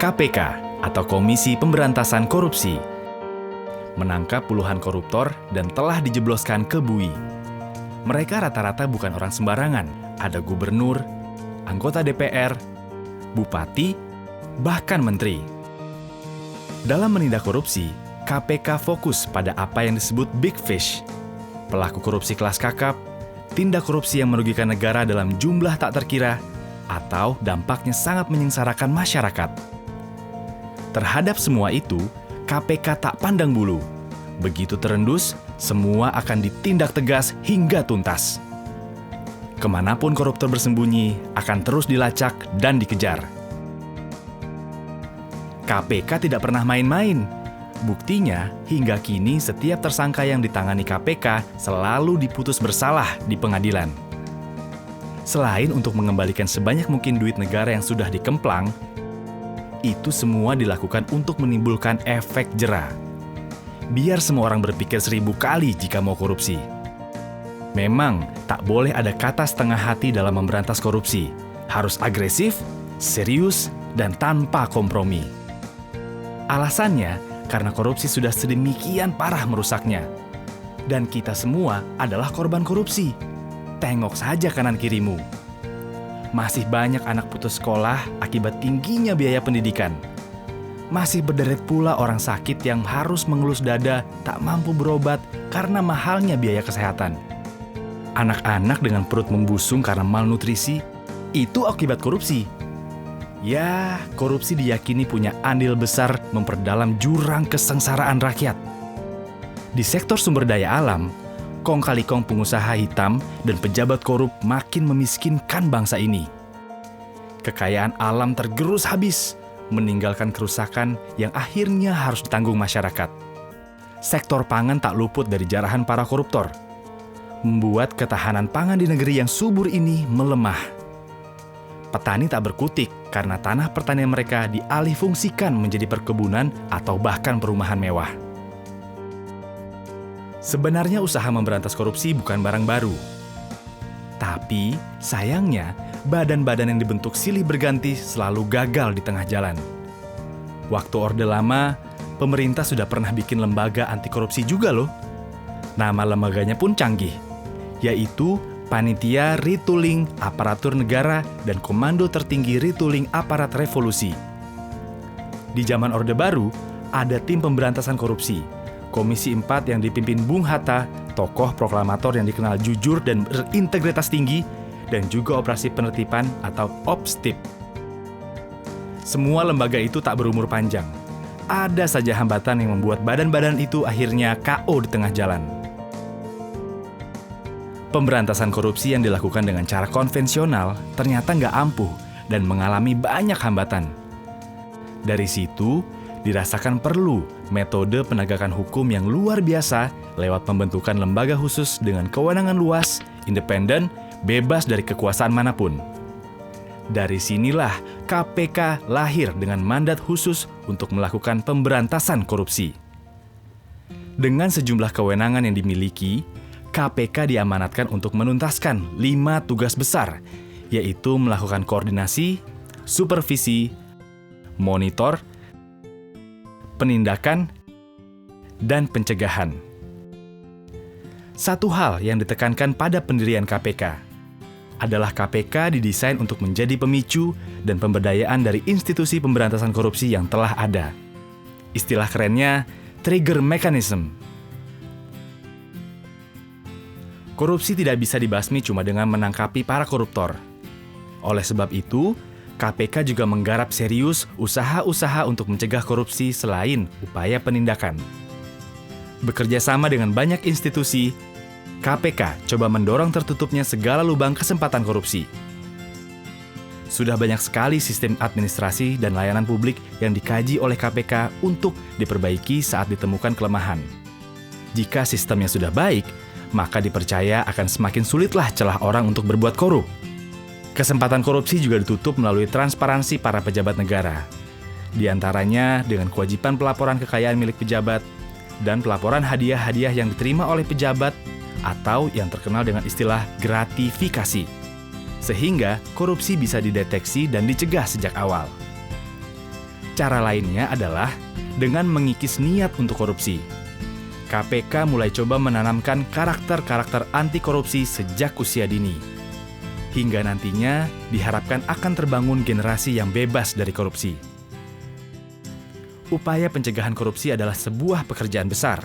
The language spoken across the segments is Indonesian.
KPK atau Komisi Pemberantasan Korupsi menangkap puluhan koruptor dan telah dijebloskan ke bui. Mereka rata-rata bukan orang sembarangan. Ada gubernur, anggota DPR, bupati, bahkan menteri. Dalam menindak korupsi, KPK fokus pada apa yang disebut big fish, pelaku korupsi kelas kakap, tindak korupsi yang merugikan negara dalam jumlah tak terkira, atau dampaknya sangat menyengsarakan masyarakat. Terhadap semua itu, KPK tak pandang bulu. Begitu terendus, semua akan ditindak tegas hingga tuntas. Kemanapun koruptor bersembunyi, akan terus dilacak dan dikejar. KPK tidak pernah main-main. Buktinya, hingga kini setiap tersangka yang ditangani KPK selalu diputus bersalah di pengadilan. Selain untuk mengembalikan sebanyak mungkin duit negara yang sudah dikemplang, itu semua dilakukan untuk menimbulkan efek jera. Biar semua orang berpikir 1000 kali jika mau korupsi. Memang, tak boleh ada kata setengah hati dalam memberantas korupsi. Harus agresif, serius, dan tanpa kompromi. Alasannya, karena korupsi sudah sedemikian parah merusaknya. Dan kita semua adalah korban korupsi. Tengok saja kanan kirimu. Masih banyak anak putus sekolah akibat tingginya biaya pendidikan. Masih berderet pula orang sakit yang harus mengelus dada tak mampu berobat karena mahalnya biaya kesehatan. Anak-anak dengan perut membusung karena malnutrisi, itu akibat korupsi. Ya, korupsi diyakini punya andil besar memperdalam jurang kesengsaraan rakyat. Di sektor sumber daya alam, kong kali kong pengusaha hitam dan pejabat korup makin memiskinkan bangsa ini. Kekayaan alam tergerus habis, meninggalkan kerusakan yang akhirnya harus ditanggung masyarakat. Sektor pangan tak luput dari jarahan para koruptor, membuat ketahanan pangan di negeri yang subur ini melemah. Petani tak berkutik karena tanah pertanian mereka dialihfungsikan menjadi perkebunan atau bahkan perumahan mewah. Sebenarnya usaha memberantas korupsi bukan barang baru. Tapi, sayangnya, badan-badan yang dibentuk silih berganti selalu gagal di tengah jalan. Waktu Orde Lama, pemerintah sudah pernah bikin lembaga anti korupsi juga loh. Nama lembaganya pun canggih, yaitu Panitia Retooling Aparatur Negara dan Komando Tertinggi Retooling Aparat Revolusi. Di zaman Orde Baru, ada tim pemberantasan korupsi, Komisi 4 yang dipimpin Bung Hatta, tokoh proklamator yang dikenal jujur dan berintegritas tinggi, dan juga operasi penertiban atau OPSTIP. Semua lembaga itu tak berumur panjang. Ada saja hambatan yang membuat badan-badan itu akhirnya KO di tengah jalan. Pemberantasan korupsi yang dilakukan dengan cara konvensional ternyata nggak ampuh dan mengalami banyak hambatan. Dari situ, dirasakan perlu metode penegakan hukum yang luar biasa lewat pembentukan lembaga khusus dengan kewenangan luas, independen, bebas dari kekuasaan manapun. Dari sinilah KPK lahir dengan mandat khusus untuk melakukan pemberantasan korupsi. Dengan sejumlah kewenangan yang dimiliki, KPK diamanatkan untuk menuntaskan 5 tugas besar, yaitu melakukan koordinasi, supervisi, monitor, penindakan, dan pencegahan. Satu hal yang ditekankan pada pendirian KPK adalah KPK didesain untuk menjadi pemicu dan pemberdayaan dari institusi pemberantasan korupsi yang telah ada. Istilah kerennya, trigger mechanism. Korupsi tidak bisa dibasmi cuma dengan menangkapi para koruptor. Oleh sebab itu, KPK juga menggarap serius usaha-usaha untuk mencegah korupsi selain upaya penindakan. Bekerja sama dengan banyak institusi, KPK coba mendorong tertutupnya segala lubang kesempatan korupsi. Sudah banyak sekali sistem administrasi dan layanan publik yang dikaji oleh KPK untuk diperbaiki saat ditemukan kelemahan. Jika sistemnya sudah baik, maka dipercaya akan semakin sulitlah celah orang untuk berbuat korup. Kesempatan korupsi juga ditutup melalui transparansi para pejabat negara. Di antaranya dengan kewajiban pelaporan kekayaan milik pejabat dan pelaporan hadiah-hadiah yang diterima oleh pejabat atau yang terkenal dengan istilah gratifikasi. Sehingga korupsi bisa dideteksi dan dicegah sejak awal. Cara lainnya adalah dengan mengikis niat untuk korupsi. KPK mulai coba menanamkan karakter-karakter anti korupsi sejak usia dini. Hingga nantinya diharapkan akan terbangun generasi yang bebas dari korupsi. Upaya pencegahan korupsi adalah sebuah pekerjaan besar,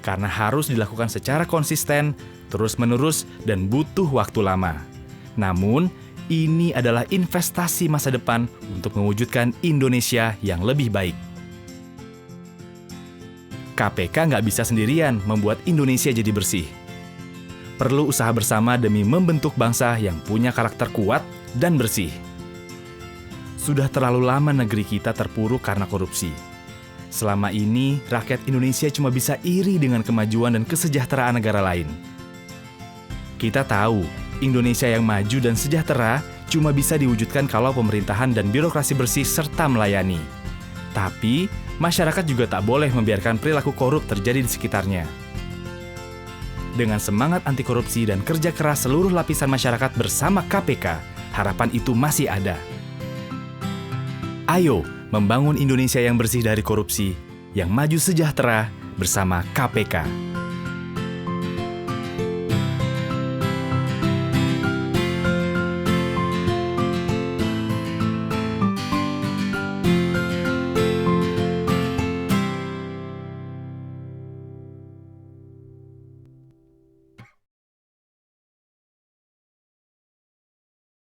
karena harus dilakukan secara konsisten, terus-menerus, dan butuh waktu lama. Namun, ini adalah investasi masa depan untuk mewujudkan Indonesia yang lebih baik. KPK nggak bisa sendirian membuat Indonesia jadi bersih. Perlu usaha bersama demi membentuk bangsa yang punya karakter kuat dan bersih. Sudah terlalu lama negeri kita terpuruk karena korupsi. Selama ini, rakyat Indonesia cuma bisa iri dengan kemajuan dan kesejahteraan negara lain. Kita tahu, Indonesia yang maju dan sejahtera cuma bisa diwujudkan kalau pemerintahan dan birokrasi bersih serta melayani. Tapi, masyarakat juga tak boleh membiarkan perilaku korup terjadi di sekitarnya. Dengan semangat anti korupsi dan kerja keras seluruh lapisan masyarakat bersama KPK, harapan itu masih ada. Ayo membangun Indonesia yang bersih dari korupsi, yang maju sejahtera bersama KPK.